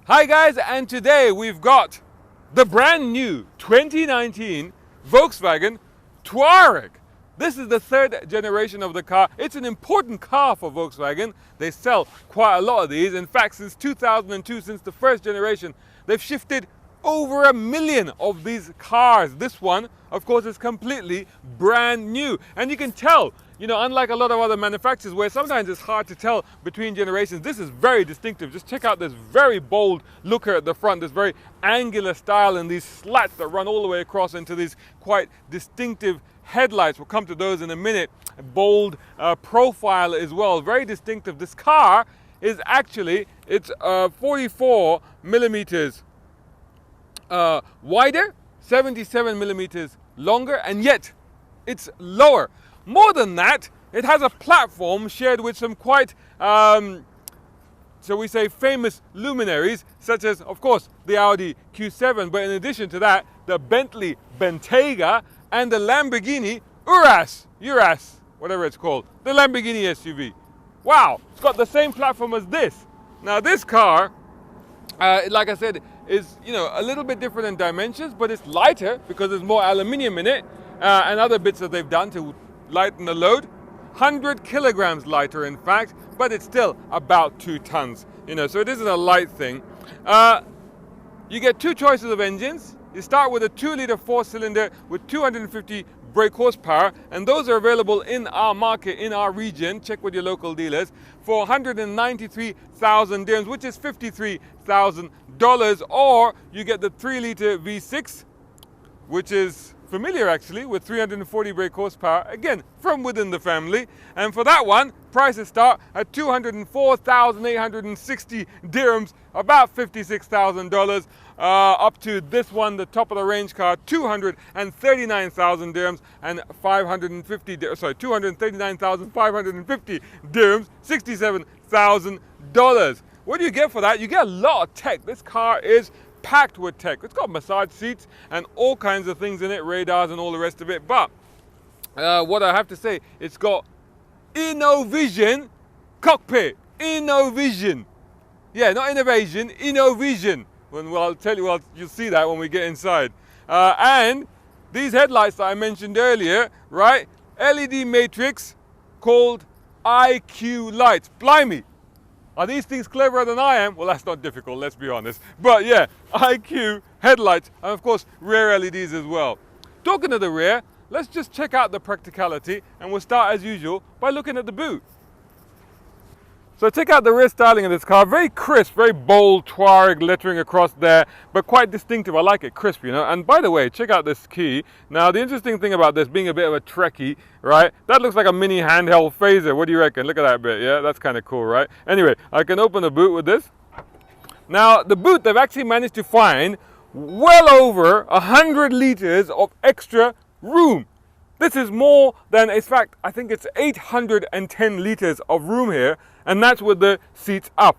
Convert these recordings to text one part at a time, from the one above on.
Hi guys, and today we've got the brand new 2019 Volkswagen Touareg. This is the third generation of the car. It's an important car for Volkswagen. They sell quite a lot of these. In fact, since 2002, since the first generation, they've shifted over 1 million of these cars. This one, of course, is completely brand new. And you can tell, unlike a lot of other manufacturers where sometimes it's hard to tell between generations, this is very distinctive. Just check out this very bold looker at the front, this very angular style, and these slats that run all the way across into these quite distinctive headlights. We'll come to those in a minute. A bold profile as well, very distinctive. This car is actually, it's 44 millimeters wider, 77 millimeters longer, and yet it's lower. More than that, it has a platform shared with some quite, shall we say, famous luminaries, such as, of course, the Audi Q7, but in addition to that, the Bentley Bentayga and the Lamborghini Urus, whatever it's called, the Lamborghini SUV. Wow, it's got the same platform as this. Now this car, like I said, is a little bit different in dimensions, but it's lighter because there's more aluminium in it and other bits that they've done to lighten the load. 100 kilograms lighter, in fact, but it's still about 2 tons. So it isn't a light thing. You get 2 choices of engines. You start with a 2-liter 4-cylinder with 250 brake horsepower, and those are available in our market, in our region. Check with your local dealers for 193,000 dirhams, which is $53,000. Or you get the 3-liter V6, which is familiar actually, with 340 brake horsepower, again from within the family. And for that one, prices start at 204,860 dirhams, about $56,000. Up to this one, the top of the range car, 239,000 dirhams and 239,550 dirhams, $67,000. What do you get for that? You get a lot of tech. This car is packed with tech. It's got massage seats and all kinds of things in it, radars and all the rest of it. But what I have to say, it's got InnoVision cockpit. InnoVision. Yeah, not innovation, InnoVision. Well, I'll tell you, you'll see that when we get inside. And these headlights that I mentioned earlier, right? LED matrix called IQ lights. Blimey. Are these things cleverer than I am? Well, that's not difficult, let's be honest. But yeah, IQ headlights, and of course, rear LEDs as well. Talking of the rear, let's just check out the practicality, and we'll start as usual by looking at the boot. So check out the rear styling of this car. Very crisp, very bold Touareg lettering across there, but quite distinctive. I like it crisp, And by the way, check out this key. Now, the interesting thing about this being a bit of a Trekkie, right? That looks like a mini handheld phaser. What do you reckon? Look at that bit, yeah? That's kind of cool, right? Anyway, I can open the boot with this. Now, the boot, they've actually managed to find well over 100 liters of extra room. This is more than, in fact, I think it's 810 liters of room here, and that's with the seats up.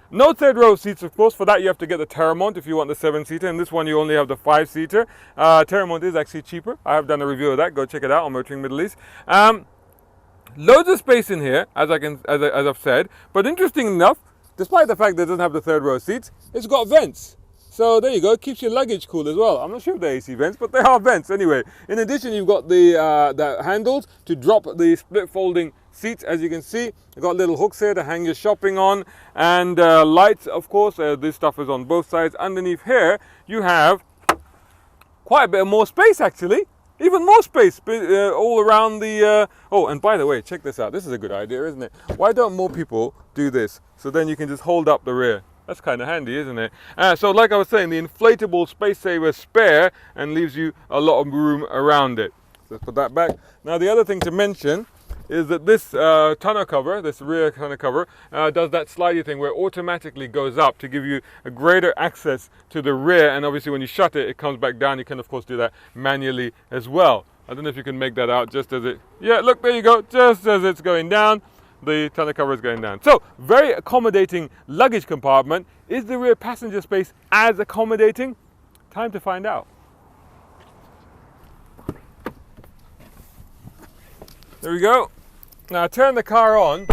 No third row seats, of course. For that, you have to get the Terramont if you want the 7-seater, and this one you only have the 5-seater. Terramont is actually cheaper. I have done a review of that. Go check it out on Motoring Middle East. Loads of space in here, as I've said. But interesting enough, despite the fact that it doesn't have the third row seats, it's got vents. So there you go, it keeps your luggage cool as well. I'm not sure if they're AC vents, but they are vents anyway. In addition, you've got the handles to drop the split folding seats, as you can see. You've got little hooks here to hang your shopping on, and lights, of course. This stuff is on both sides. Underneath here, you have quite a bit more space actually. Even more space all around the... Oh, and by the way, check this out. This is a good idea, isn't it? Why don't more people do this? So then you can just hold up the rear. That's kind of handy, isn't it? So like I was saying, the inflatable space saver spare and leaves you a lot of room around it. Let's put that back. Now the other thing to mention is that this tonneau cover, this rear tonneau cover, does that slidey thing where it automatically goes up to give you a greater access to the rear, and obviously when you shut it, it comes back down. You can of course do that manually as well. I don't know if you can make that out just as it... Yeah, look, there you go. Just as it's going down, the tonneau cover is going down. So, very accommodating luggage compartment. Is the rear passenger space as accommodating? Time to find out. There we go. Now turn the car on.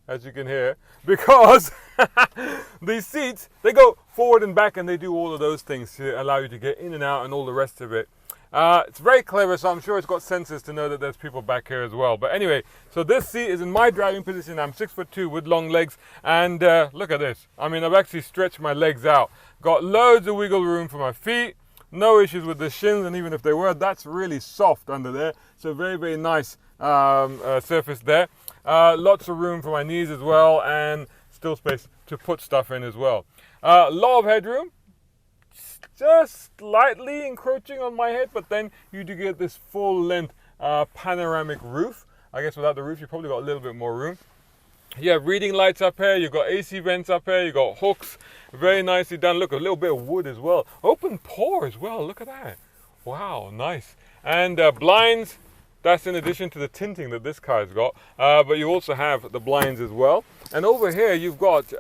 as you can hear, because these seats, they go forward and back, and they do all of those things to allow you to get in and out and all the rest of it. It's very clever, so I'm sure it's got sensors to know that there's people back here as well. But anyway, so this seat is in my driving position. I'm 6'2" with long legs, and look at this. I mean, I've actually stretched my legs out. Got loads of wiggle room for my feet. No issues with the shins, and even if they were, that's really soft under there. So very, very nice surface there. Lots of room for my knees as well, and still space to put stuff in as well. Lot of headroom. Just slightly encroaching on my head, but then you do get this full length panoramic roof. I guess without the roof, you probably got a little bit more room. You have reading lights up here, you've got AC vents up here, you've got hooks, very nicely done. Look, a little bit of wood as well. Open pore as well, look at that. Wow, nice. And blinds, that's in addition to the tinting that this car's got, but you also have the blinds as well. And over here, you've got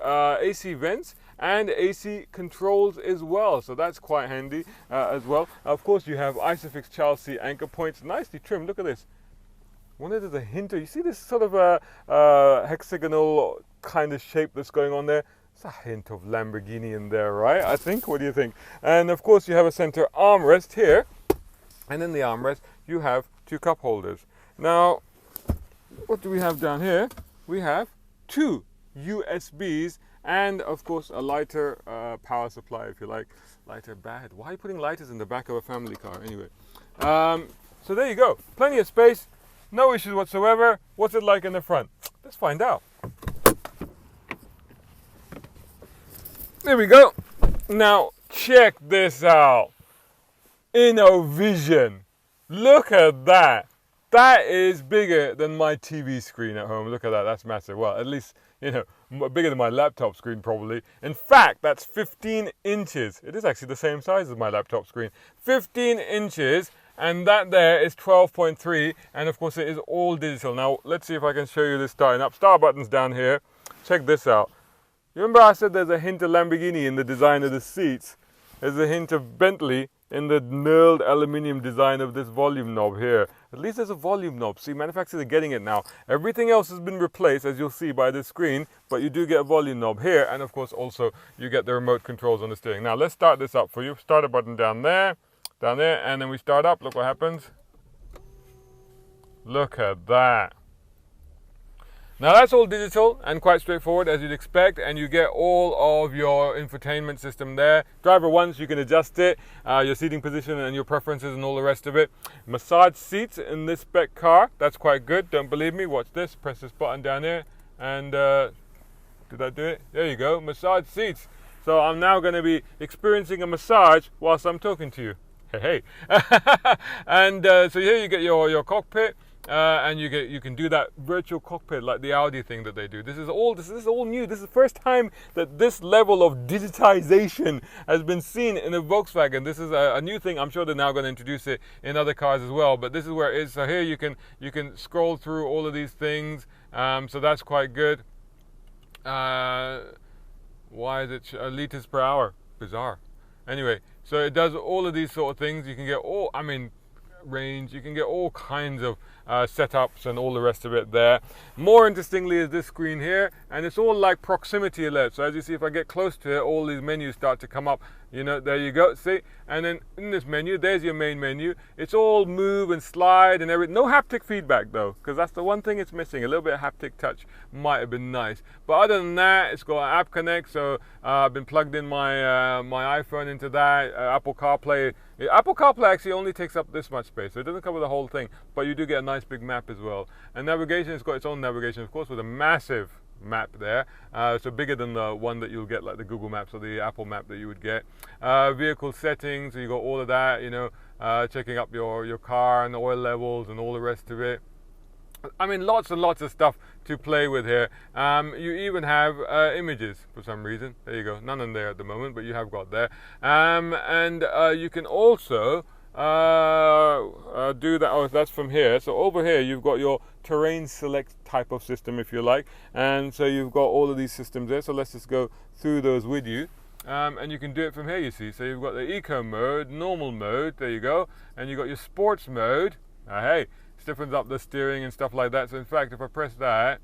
AC vents and AC controls as well, so that's quite handy as well. Of course, you have Isofix child seat anchor points, nicely trimmed. Look at this. Wonder if there's a hint of, you see this sort of a hexagonal kind of shape that's going on there? It's a hint of Lamborghini in there, right? I think. What do you think? And of course, you have a center armrest here, and in the armrest you have 2 cup holders. Now, what do we have down here? We have 2 USBs. And of course, a lighter power supply, if you like. Lighter bad. Why are you putting lighters in the back of a family car anyway? So there you go. Plenty of space. No issues whatsoever. What's it like in the front? Let's find out. There we go. Now, check this out. InnoVision. Look at that. That is bigger than my TV screen at home. Look at that. That's massive. Well, at least, you know, bigger than my laptop screen probably. In fact, that's 15 inches. It is actually the same size as my laptop screen. 15 inches, and that there is 12.3, and of course it is all digital. Now, let's see if I can show you this starting up. Start button's down here. Check this out. You remember I said there's a hint of Lamborghini in the design of the seats? There's a hint of Bentley in the knurled aluminium design of this volume knob here. At least there's a volume knob. See, manufacturers are getting it now. Everything else has been replaced, as you'll see by this screen, but you do get a volume knob here, and of course also you get the remote controls on the steering. Now let's start this up for you. Starter button down there, and then we start up. Look what happens. Look at that. Now that's all digital and quite straightforward as you'd expect, and you get all of your infotainment system there. Driver once, you can adjust it, your seating position and your preferences and all the rest of it. Massage seats in this spec car, that's quite good. Don't believe me? Watch this. Press this button down here, and did I do it? There you go, massage seats. So I'm now going to be experiencing a massage whilst I'm talking to you. Hey, hey. And so here you get your cockpit. And you can do that virtual cockpit like the Audi thing that they do. This is all new. This is the first time that this level of digitization has been seen in a Volkswagen. This is a new thing. I'm sure they're now going to introduce it in other cars as well. But this is where it is. So here you can scroll through all of these things. So that's quite good. Why is it liters per hour? Bizarre. Anyway, so it does all of these sort of things. You can get range. You can get all kinds of setups and all the rest of it there. More interestingly is this screen here, and it's all like proximity alert. So as you see, if I get close to it, all these menus start to come up. You know, there you go, see? And then in this menu, there's your main menu. It's all move and slide and everything. No haptic feedback though, because that's the one thing it's missing. A little bit of haptic touch might have been nice. But other than that, it's got App Connect, so I've been plugged in my my iPhone into that. Apple CarPlay. Apple CarPlay actually only takes up this much space, so it doesn't cover the whole thing, but you do get a nice big map as well. And navigation, it's got its own navigation, of course, with a massive map there, so bigger than the one that you'll get like the Google Maps or the Apple map that you would get. Vehicle settings, so you got all of that, you know, checking up your car and the oil levels and all the rest of it. I mean, lots and lots of stuff to play with here. You even have images for some reason. There you go. None in there at the moment, but you have got there. And you can also do that. Oh, that's from here. So over here, you've got your terrain select type of system, if you like. And so you've got all of these systems there. So let's just go through those with you. And you can do it from here, you see. So you've got the eco mode, normal mode. There you go. And you've got your sports mode. Hey. Stiffens up the steering and stuff like that. So in fact, if I press that,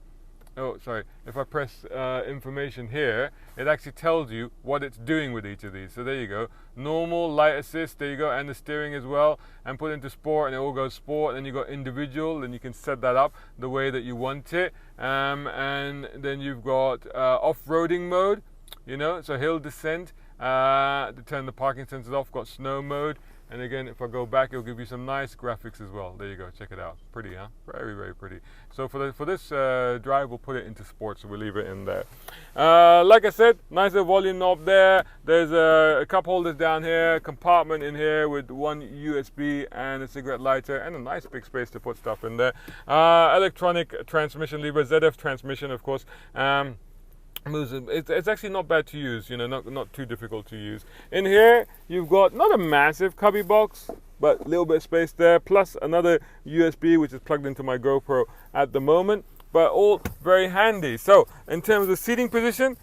oh sorry, if I press information here, it actually tells you what it's doing with each of these. So there you go, normal, light assist, there you go, and the steering as well, and put into sport, and it all goes sport. And then you got individual, and you can set that up the way that you want it. And then you've got off-roading mode, you know, so hill descent, to turn the parking sensors off. Got snow mode. And again, if I go back, it'll give you some nice graphics as well. There you go, check it out. Pretty, huh? Very, very pretty. So for this drive, we'll put it into sport, so we'll leave it in there. Like I said, nice little volume knob there. There's a cup holders down here, compartment in here with one USB and a cigarette lighter, and a nice big space to put stuff in there. Electronic transmission lever, ZF transmission, of course. It's actually not bad to use, you know, not too difficult to use. In here, you've got not a massive cubby box, but a little bit of space there, plus another USB which is plugged into my GoPro at the moment, but all very handy. So in terms of seating position,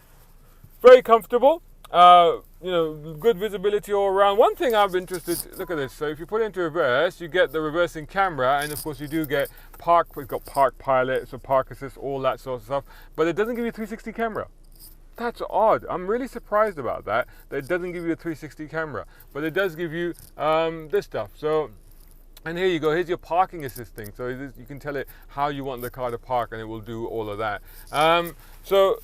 very comfortable. You know, good visibility all around. One thing I'm interested, look at this. So if you put it into reverse, you get the reversing camera, and of course you do get park. It's got park pilot, so park assist, all that sort of stuff. But it doesn't give you a 360 camera. That's odd. I'm really surprised about that. That it doesn't give you a 360 camera, but it does give you this stuff. So. And here you go, here's your parking assisting. So you can tell it how you want the car to park, and it will do all of that. So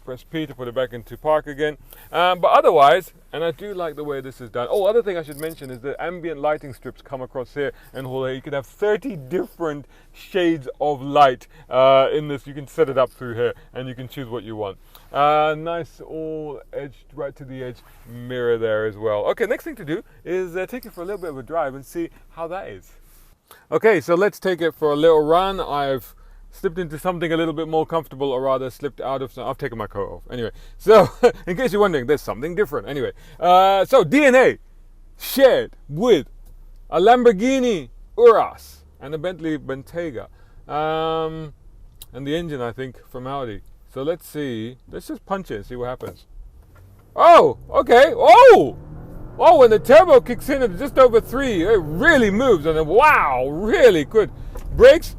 press P to put it back into park again. But otherwise, and I do like the way this is done. Oh, other thing I should mention is the ambient lighting strips come across here, and you can have 30 different shades of light in this. You can set it up through here, and you can choose what you want. Nice all edged right to the edge mirror there as well. Okay, next thing to do is take it for a little bit of a drive and see how that is. Okay, so let's take it for a little run. I've slipped into something a little bit more comfortable, or rather slipped out of some. I've taken my coat off. Anyway, so in case you're wondering, there's something different. Anyway, so DNA shared with a Lamborghini Urus and a Bentley Bentayga, and the engine, I think, from Audi. So let's see. Let's just punch it and see what happens. Oh, okay. Oh, when the turbo kicks in at just over 3, it really moves, and wow, really good. Brakes.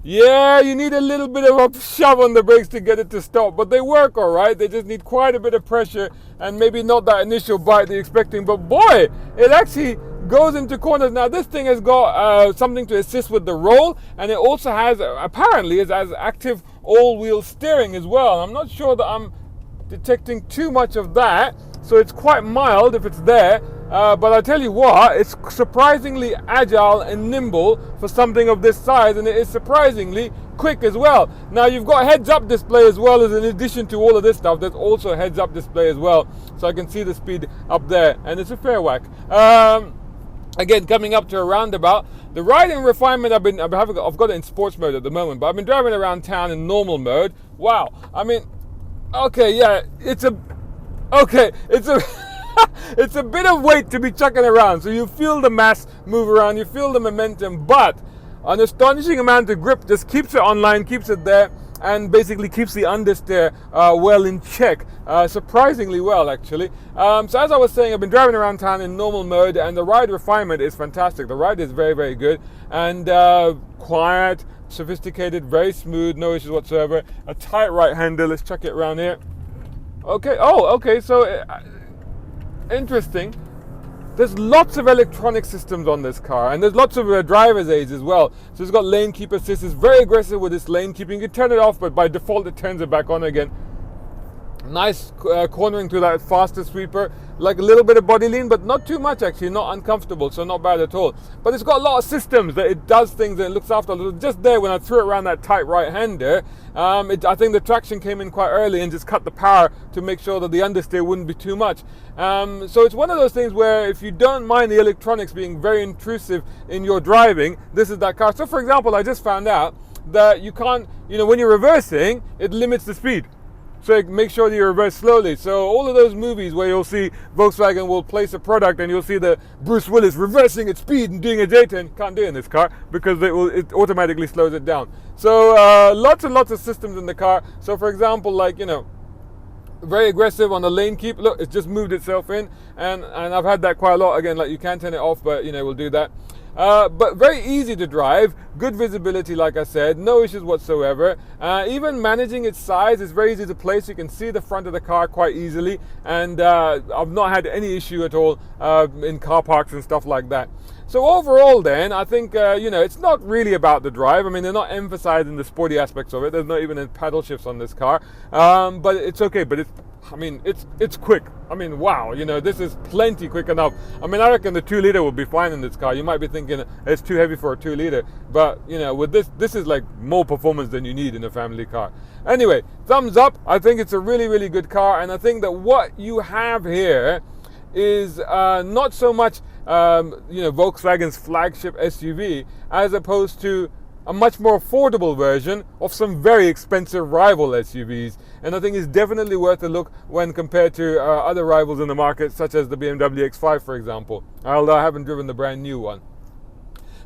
Yeah, you need a little bit of a shove on the brakes to get it to stop, but they work all right. They just need quite a bit of pressure, and maybe not that initial bite that you're expecting, but boy, it actually goes into corners. Now this thing has got something to assist with the roll, and it also has, apparently, it has active all-wheel steering as well. I'm not sure that I'm detecting too much of that, so it's quite mild if it's there. But I tell you what, it's surprisingly agile and nimble for something of this size, and it is surprisingly quick as well. Now you've got heads-up display as well, as in addition to all of this stuff, there's also a heads-up display as well, so I can see the speed up there, and it's a fair whack. Again, coming up to a roundabout, the riding refinement I've got it in sports mode at the moment, but I've been driving around town in normal mode. Wow, I mean, okay, yeah, it's a it's a bit of weight to be chucking around, so you feel the mass move around, you feel the momentum, but an astonishing amount of grip just keeps it online, keeps it there, and basically keeps the understeer well in check, surprisingly well actually. So as I was saying, I've been driving around town in normal mode, and the ride refinement is fantastic. The ride is very, very good, and quiet, sophisticated, very smooth, no issues whatsoever. A tight right hander, let's check it around here. Okay, okay, so interesting. There's lots of electronic systems on this car, and there's lots of driver's aids as well. So it's got lane keep assist. It's very aggressive with this lane keeping. You can turn it off, but by default it turns it back on again. Nice cornering to that faster sweeper, like a little bit of body lean, but not too much actually, not uncomfortable, so not bad at all. But it's got a lot of systems that it does things that it looks after a little. Just there when I threw it around that tight right hander, I think the traction came in quite early and just cut the power to make sure that the understeer wouldn't be too much. So it's one of those things where if you don't mind the electronics being very intrusive in your driving, this is that car. So for example, I just found out that you can't, when you're reversing, it limits the speed. So make sure that you reverse slowly. So all of those movies where you'll see Volkswagen will place a product and you'll see the Bruce Willis reversing at speed and doing a J-turn, can't do it in this car because it automatically slows it down. So lots and lots of systems in the car. So for example, like, very aggressive on the lane keep. Look, it's just moved itself in, and I've had that quite a lot. Again, like you can turn it off, but we'll do that. but very easy to drive, good visibility, like I said, no issues whatsoever. Even managing its size is very easy to place. You can see the front of the car quite easily, and I've not had any issue at all in car parks and stuff like that. So overall then, I think, it's not really about the drive. I mean, they're not emphasizing the sporty aspects of it. There's not even any paddle shifts on this car. But it's okay. But it's quick. I mean, wow, this is plenty quick enough. I mean, I reckon the 2-liter will be fine in this car. You might be thinking it's too heavy for a 2-liter. But, with this is like more performance than you need in a family car. Anyway, thumbs up. I think it's a really, really good car. And I think that what you have here is not so much Volkswagen's flagship SUV, as opposed to a much more affordable version of some very expensive rival SUVs. And I think it's definitely worth a look when compared to other rivals in the market, such as the BMW X5, for example, although I haven't driven the brand new one.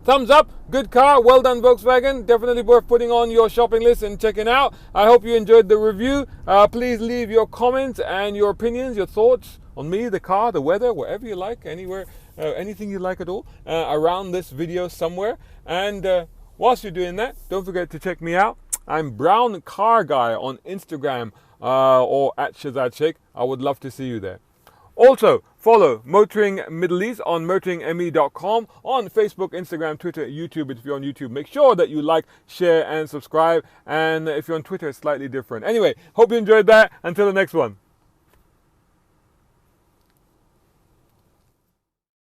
Thumbs up, good car, well done Volkswagen, definitely worth putting on your shopping list and checking out. I hope you enjoyed the review. Please leave your comments and your opinions, your thoughts on me, the car, the weather, wherever you like, anywhere, anything you like at all, around this video somewhere. And whilst you're doing that, don't forget to check me out. I'm Brown Car Guy on Instagram or at Shazad Sheikh. I would love to see you there. Also, follow Motoring Middle East on motoringme.com, on Facebook, Instagram, Twitter, YouTube. If you're on YouTube, make sure that you like, share, and subscribe. And if you're on Twitter, it's slightly different. Anyway, hope you enjoyed that. Until the next one.